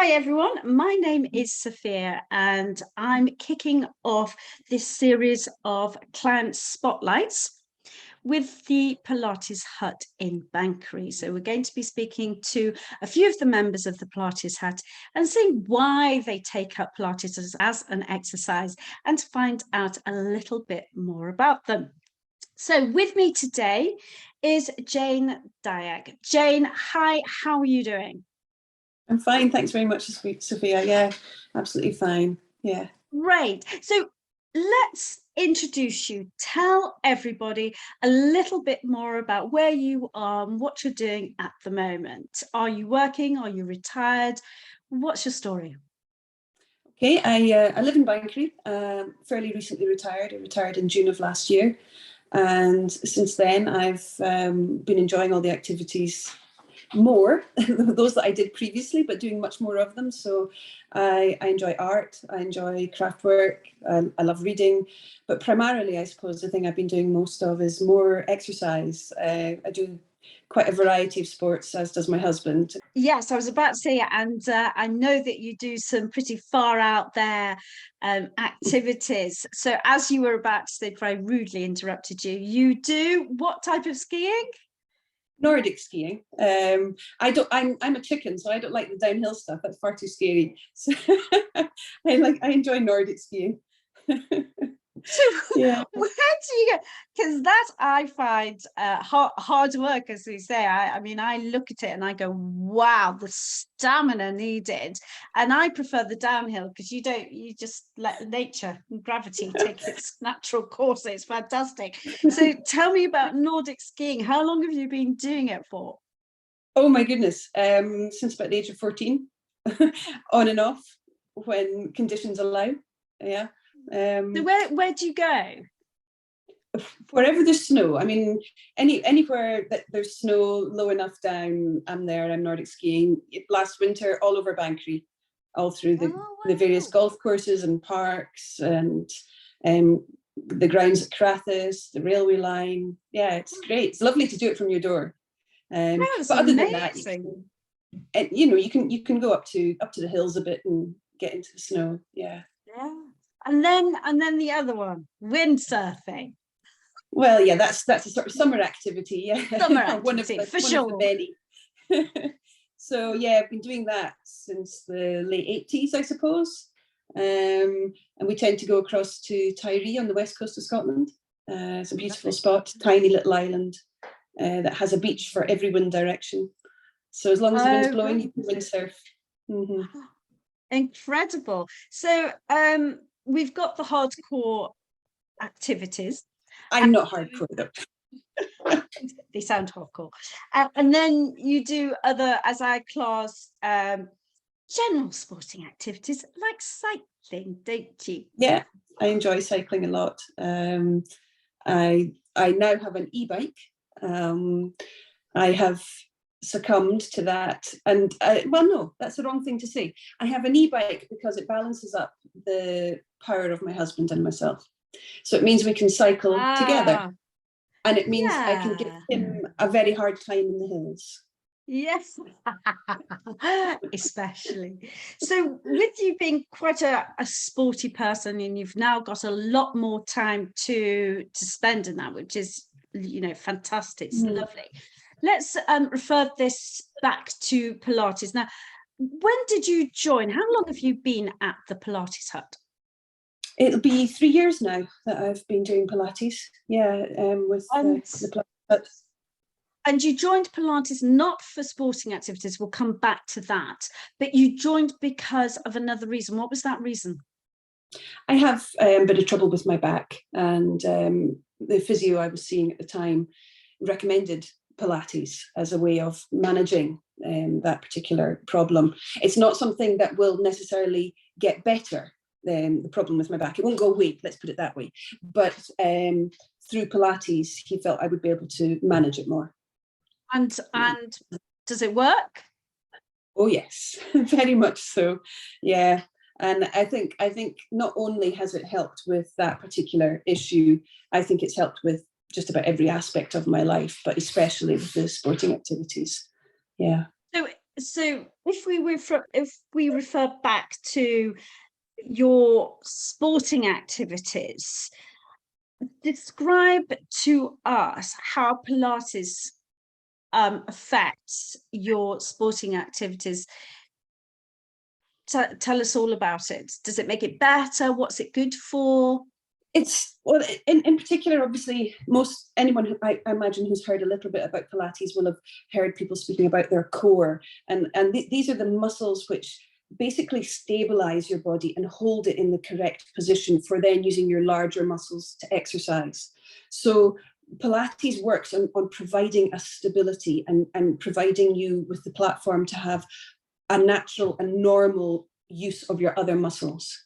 Hi everyone, my name is Sophia and I'm kicking off this series of client spotlights with the Pilates Hut in Banchory. So we're going to be speaking to a few of the members of the Pilates Hut and seeing why they take up Pilates as an exercise and to find out a little bit more about them. So with me today is Jane Diack. Jane, hi, how are you doing? I'm fine, thanks very much, Sophia. Yeah, absolutely fine. Yeah. Great. So let's introduce you. Tell everybody a little bit more about where you are and what you're doing at the moment. Are you working? Are you retired? What's your story? Okay, I live in Banchory, fairly recently retired. I retired in June of last year. And since then, I've been enjoying all the activities more, those that I did previously, but doing much more of them. So I enjoy art, I enjoy craft work, I love reading, but primarily, I suppose, the thing I've been doing most of is more exercise. I do quite a variety of sports, as does my husband. Yes, I was about to say, and I know that you do some pretty far out there activities. So as you were about to say, very rudely interrupted you, you do what type of skiing? Nordic skiing. I'm a chicken, so I don't like the downhill stuff. That's far too scary. So I enjoy Nordic skiing. So Yeah. where do you go? Because that I find hard work, as we say. I mean, I look at it and I go, wow, the stamina needed. And I prefer the downhill because you just let nature and gravity take its natural course. It's fantastic. So tell me about Nordic skiing. How long have you been doing it for? Oh my goodness. Since about the age of 14, on and off when conditions allow. Yeah. So where do you go? Wherever there's snow. I mean, anywhere that there's snow low enough down, I'm there. I'm Nordic skiing. Last winter, all over Banchory, all through the various golf courses and parks and the grounds at Crathis, the railway line. Yeah, it's great. It's lovely to do it from your door. But other than that, you can go up to the hills a bit and get into the snow. Yeah. Yeah. And then the other one, windsurfing. Well, yeah, that's a sort of summer activity. Yeah, Summer activity, one of the many. So yeah, I've been doing that since the late 80s, I suppose. And we tend to go across to Tiree on the west coast of Scotland. It's a beautiful spot, tiny little island that has a beach for every wind direction. So as long as the wind's blowing, you can windsurf. Mm-hmm. Incredible. So we've got the hardcore activities. I'm not hardcore though. They sound hardcore. And then you do other, as I class, general sporting activities like cycling, don't you? Yeah, I enjoy cycling a lot. I now have an e-bike. I have succumbed to that, and well, no, that's the wrong thing to say. I have an e-bike because it balances up the power of my husband and myself. So it means we can cycle together, and it means I can give him a very hard time in the hills. Yes, especially. So with you being quite a sporty person, and you've now got a lot more time to spend in that, which is, fantastic. It's lovely. Let's refer this back to Pilates. Now, when did you join? How long have you been at the Pilates Hut? It'll be 3 years now that I've been doing Pilates. Yeah, with the Pilates Hut. And you joined Pilates not for sporting activities. We'll come back to that. But you joined because of another reason. What was that reason? I have a bit of trouble with my back, and the physio I was seeing at the time recommended Pilates as a way of managing that particular problem. It's not something that will necessarily get better than the problem with my back. It won't go away, let's put it that way. But through Pilates, he felt I would be able to manage it more. And does it work? Oh yes, very much so. Yeah. And I think not only has it helped with that particular issue, I think it's helped with just about every aspect of my life, but especially with the sporting activities. Yeah. So So if we refer back to your sporting activities, describe to us how Pilates affects your sporting activities. Tell us all about it. Does it make it better? What's it good for? It's, well, in particular, obviously, anyone who I imagine who's heard a little bit about Pilates will have heard people speaking about their core, and these are the muscles which basically stabilize your body and hold it in the correct position for then using your larger muscles to exercise. So Pilates works on providing a stability and providing you with the platform to have a natural and normal use of your other muscles.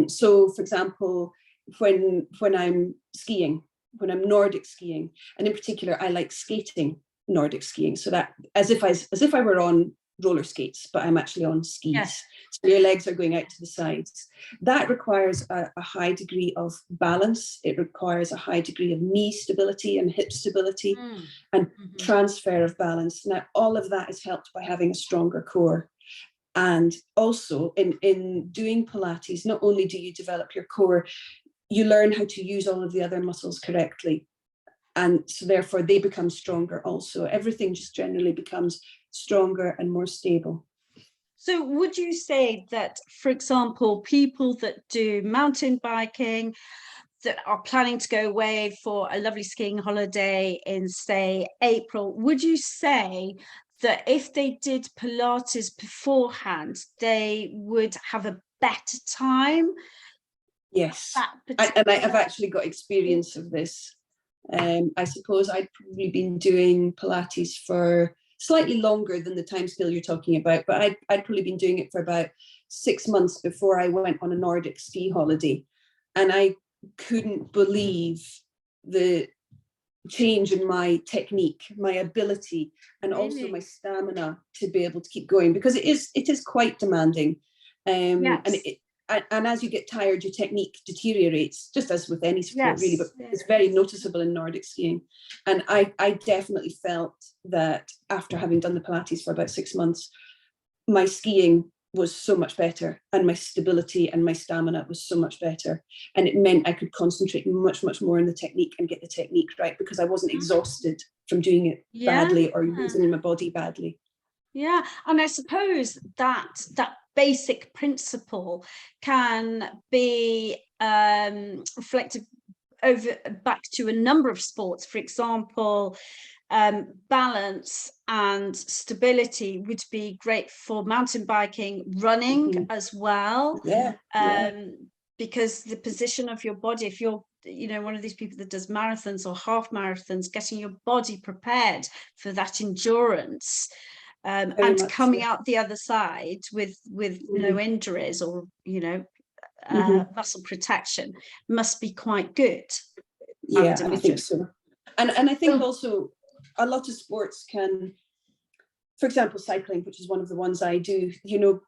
So, for example, when I'm skiing, when I'm Nordic skiing, and in particular, I like skating Nordic skiing. So that as if I were on roller skates, but I'm actually on skis. Yes. So your legs are going out to the sides. That requires a high degree of balance. It requires a high degree of knee stability and hip stability and transfer of balance. Now, all of that is helped by having a stronger core. And also in doing Pilates, not only do you develop your core, you learn how to use all of the other muscles correctly. And so therefore they become stronger also. Everything just generally becomes stronger and more stable. So would you say that, for example, people that do mountain biking, that are planning to go away for a lovely skiing holiday in, say, April, would you say that if they did Pilates beforehand, they would have a better time? Yes, and I have actually got experience of this. I suppose I'd probably been doing Pilates for slightly longer than the timescale you're talking about, but I'd probably been doing it for about 6 months before I went on a Nordic ski holiday. And I couldn't believe the change in my technique, my ability, and also my stamina to be able to keep going, because it is quite demanding. And as you get tired, your technique deteriorates, just as with any sport, really, but it's very noticeable in Nordic skiing. And I definitely felt that after having done the Pilates for about 6 months, my skiing was so much better, and my stability and my stamina was so much better. And it meant I could concentrate much, much more on the technique and get the technique right, because I wasn't exhausted from doing it badly or using my body badly. Yeah, and I suppose that basic principle can be reflected back to a number of sports. For example, balance and stability would be great for mountain biking, running as well. Because the position of your body, if you're one of these people that does marathons or half marathons, getting your body prepared for that endurance, and coming out the other side with no injuries or muscle protection must be quite good. I think so. And I think also a lot of sports can, for example, cycling, which is one of the ones I do,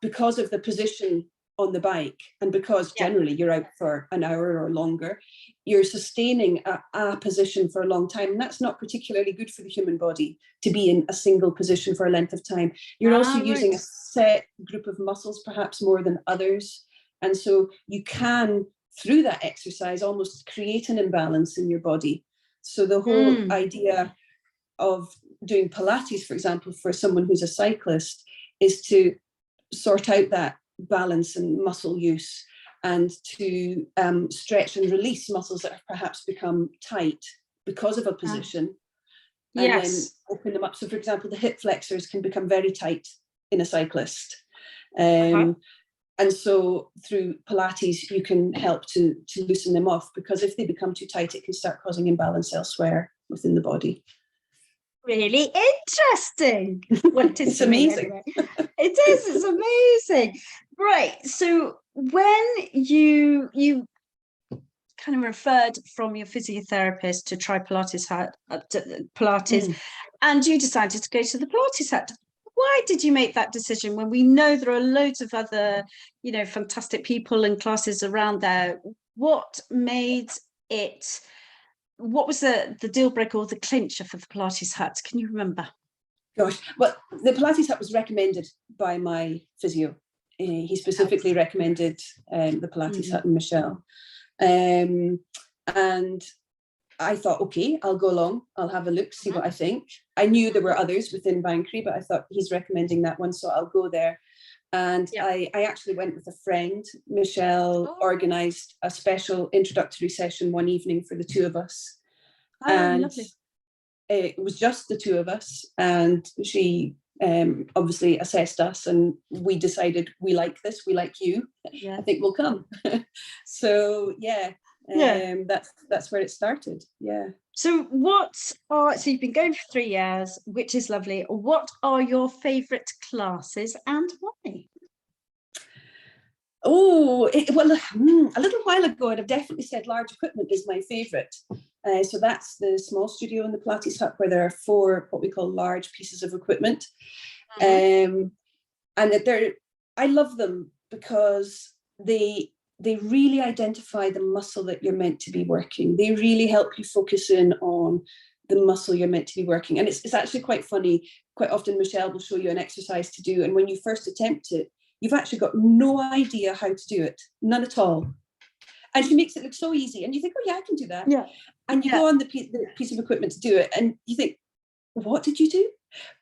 because of the position on the bike, and because generally you're out for an hour or longer, you're sustaining a position for a long time, and that's not particularly good for the human body, to be in a single position for a length of time. You're also using a set group of muscles, perhaps more than others, and so you can, through that exercise, almost create an imbalance in your body. So the whole idea of doing Pilates, for example, for someone who's a cyclist, is to sort out that balance and muscle use, and to stretch and release muscles that have perhaps become tight because of a position, and then open them up. So, for example, the hip flexors can become very tight in a cyclist. And so through Pilates, you can help to loosen them off, because if they become too tight, it can start causing imbalance elsewhere within the body. Really interesting. It's amazing. Anyway. It is, it's amazing. Right. So when you kind of referred from your physiotherapist to try Pilates Hut, and you decided to go to the Pilates Hut, why did you make that decision when we know there are loads of other, fantastic people and classes around there? What made it? What was the deal breaker or the clincher for the Pilates Hut? Can you remember? Gosh, well, the Pilates Hut was recommended by my physio. He specifically recommended the Pilates Hut and Michelle. And I thought, okay, I'll go along. I'll have a look, see what I think. I knew there were others within Banchory, but I thought he's recommending that one, so I'll go there. And I actually went with a friend. Michelle organised a special introductory session one evening for the two of us. And lovely. It was just the two of us, and she obviously assessed us, and we decided we like this, we like you. I think we'll come. So that's where it started. So so you've been going for 3 years, which is lovely. What are your favorite classes and why? Well, a little while ago, I'd have definitely said large equipment is my favorite. So that's the small studio in the Pilates Hut, where there are 4 what we call large pieces of equipment. And I love them because they really identify the muscle that you're meant to be working. They really help you focus in on the muscle you're meant to be working. And it's actually quite funny. Quite often Michelle will show you an exercise to do, and when you first attempt it, you've actually got no idea how to do it, none at all. And she makes it look so easy, and you think, oh yeah, I can do that. And you go on the piece of equipment to do it, and you think, what did you do?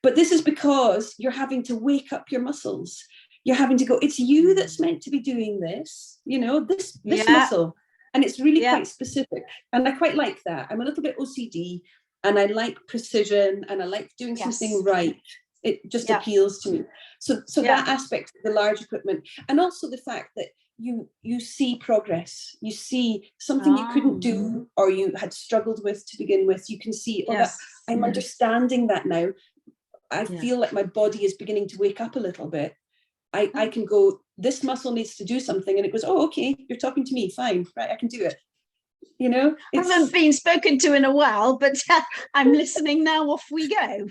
But this is because you're having to wake up your muscles. You're having to go, it's you that's meant to be doing this, this muscle. And it's really quite specific. And I quite like that. I'm a little bit OCD, and I like precision, and I like doing something right. It just appeals to me. So that aspect of the large equipment, and also the fact that you see progress, you see something you couldn't do or you had struggled with to begin with. You can see, that I'm understanding that now. I feel like my body is beginning to wake up a little bit. I can go, this muscle needs to do something, and it goes, oh, okay, you're talking to me, fine, right, I can do it. I haven't been spoken to in a while, but I'm listening now. Off we go.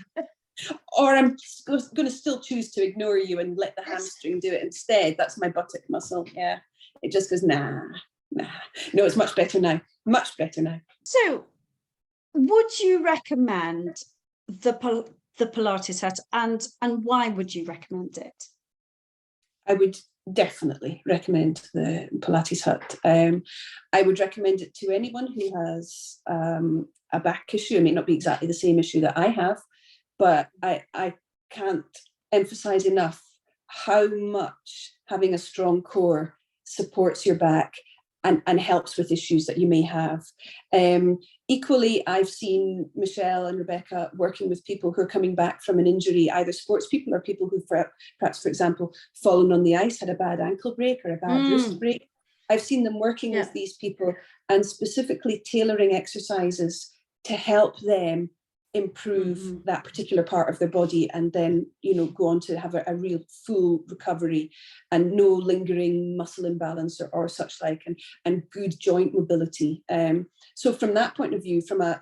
Or I'm going to still choose to ignore you and let the hamstring do it instead. That's my buttock muscle. It just goes, nah. No, it's much better now. So would you recommend the Pilates Hut, and why would you recommend it? I would definitely recommend the Pilates Hut. I would recommend it to anyone who has a back issue. It may not be exactly the same issue that I have, but I can't emphasize enough how much having a strong core supports your back and helps with issues that you may have. Equally, I've seen Michelle and Rebecca working with people who are coming back from an injury, either sports people or people who perhaps, for example, fallen on the ice, had a bad ankle break or a bad wrist break. I've seen them working with these people and specifically tailoring exercises to help them improve that particular part of their body, and then go on to have a real full recovery and no lingering muscle imbalance or such like, and good joint mobility. So from that point of view, from a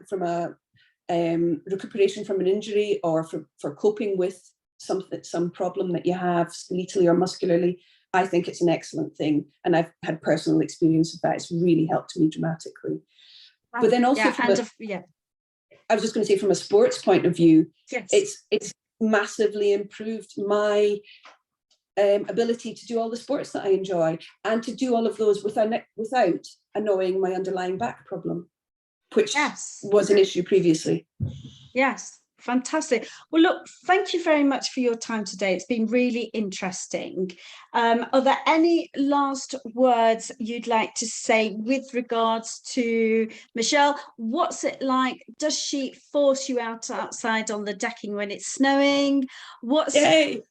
recuperation from an injury, or for coping with some problem that you have skeletally or muscularly, I think it's an excellent thing, and I've had personal experience of that. It's really helped me dramatically. But then also I was just going to say, from a sports point of view, it's massively improved my ability to do all the sports that I enjoy, and to do all of those without annoying my underlying back problem, which was an issue previously. Yes, fantastic. Well, look, thank you very much for your time today. It's been really interesting. Are there any last words you'd like to say with regards to Michelle? What's it like? Does she force you outside on the decking when it's snowing? Yay!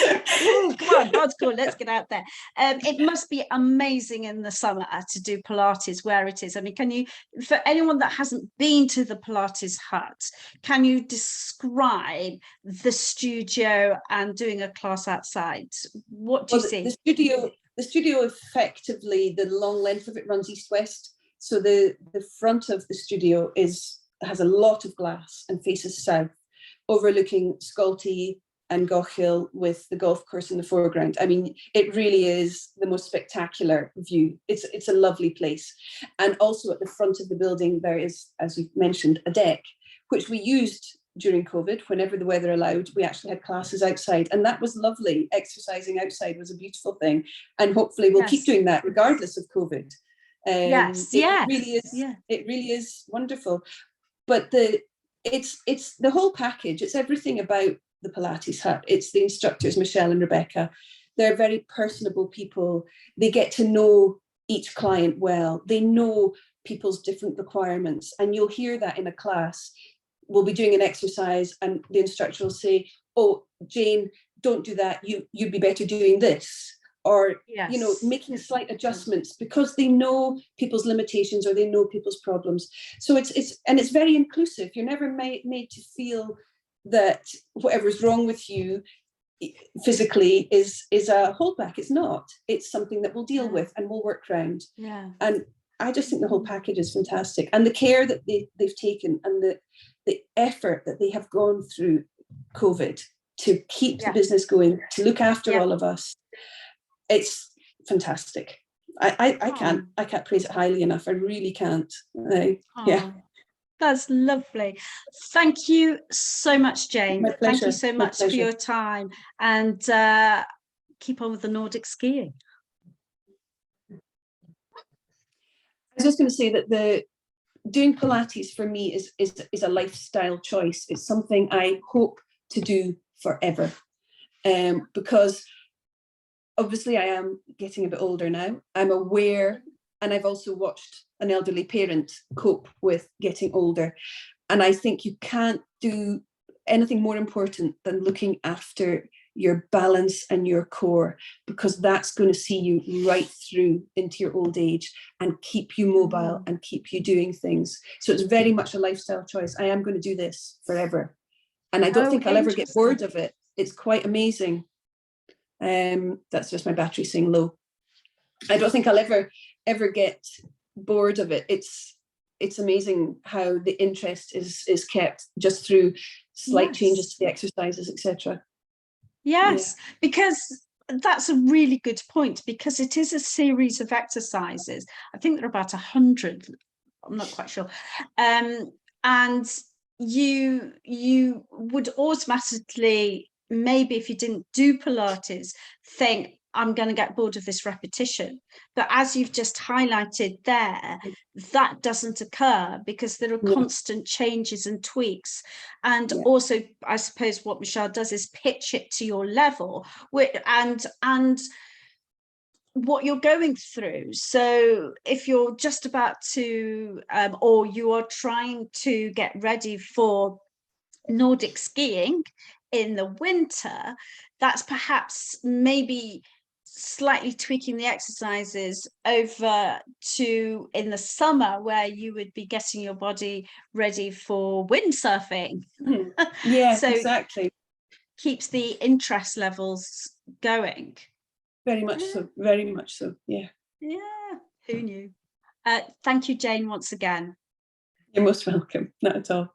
Oh, come on, God's cool, let's get out there. It must be amazing in the summer to do Pilates where it is. I mean, can you, for anyone that hasn't been to the Pilates Hut, can you describe the studio and doing a class outside? What do you see? The studio effectively, the long length of it runs east-west. So the front of the studio has a lot of glass and faces south, overlooking Scolty and Goch Hill, with the golf course in the foreground. I mean, it really is the most spectacular view. It's a lovely place. And also at the front of the building, there is, as you've mentioned, a deck, which we used during COVID, whenever the weather allowed, we actually had classes outside, and that was lovely. Exercising outside was a beautiful thing, and hopefully we'll keep doing that regardless of COVID. It really is. Yeah. It really is wonderful. But it's the whole package. It's everything about the Pilates Hut. It's the instructors, Michelle and Rebecca. They're very personable people. They get to know each client well. They know people's different requirements, and you'll hear that in a class. We'll be doing an exercise and the instructor will say, oh, Jane, don't do that. You'd be better doing this. Or, you know, making slight adjustments because they know people's limitations or they know people's problems. So it's very inclusive. You're never made to feel that whatever's wrong with you physically is a holdback. It's not. It's something that we'll deal with and we'll work around. Yeah. And I just think the whole package is fantastic. And the care that they've taken and the effort that they have gone through COVID to keep the business going, to look after all of us, it's fantastic. I can't praise it highly enough. I really can't. Yeah. That's lovely. Thank you so much, Jane. My pleasure. Thank you so much for your time, and keep on with the Nordic skiing. I was just going to say that doing Pilates for me is a lifestyle choice. It's something I hope to do forever, because obviously I am getting a bit older now. I'm aware, and I've also watched an elderly parent cope with getting older. And I think you can't do anything more important than looking after your balance and your core, because that's going to see you right through into your old age and keep you mobile and keep you doing things. So it's very much a lifestyle choice. I am going to do this forever. And I don't think I'll ever get bored of it. It's quite amazing. That's just my battery saying low. I don't think I'll ever get bored of it. It's amazing how the interest is kept just through slight changes to the exercises, etc. Yes, because that's a really good point, because it is a series of exercises. I think there are about 100. I'm not quite sure. And you would automatically, maybe if you didn't do Pilates, think, I'm going to get bored of this repetition. But as you've just highlighted there, that doesn't occur because there are constant changes and tweaks. And also, I suppose what Michelle does is pitch it to your level and what you're going through. So if you're just about to, or you are trying to get ready for Nordic skiing in the winter, that's perhaps maybe slightly tweaking the exercises over to in the summer, where you would be getting your body ready for windsurfing. Yeah, so exactly. Keeps the interest levels going. Very much so. Very much so. Yeah. Yeah. Who knew? Thank you, Jane, once again. You're most welcome. Not at all.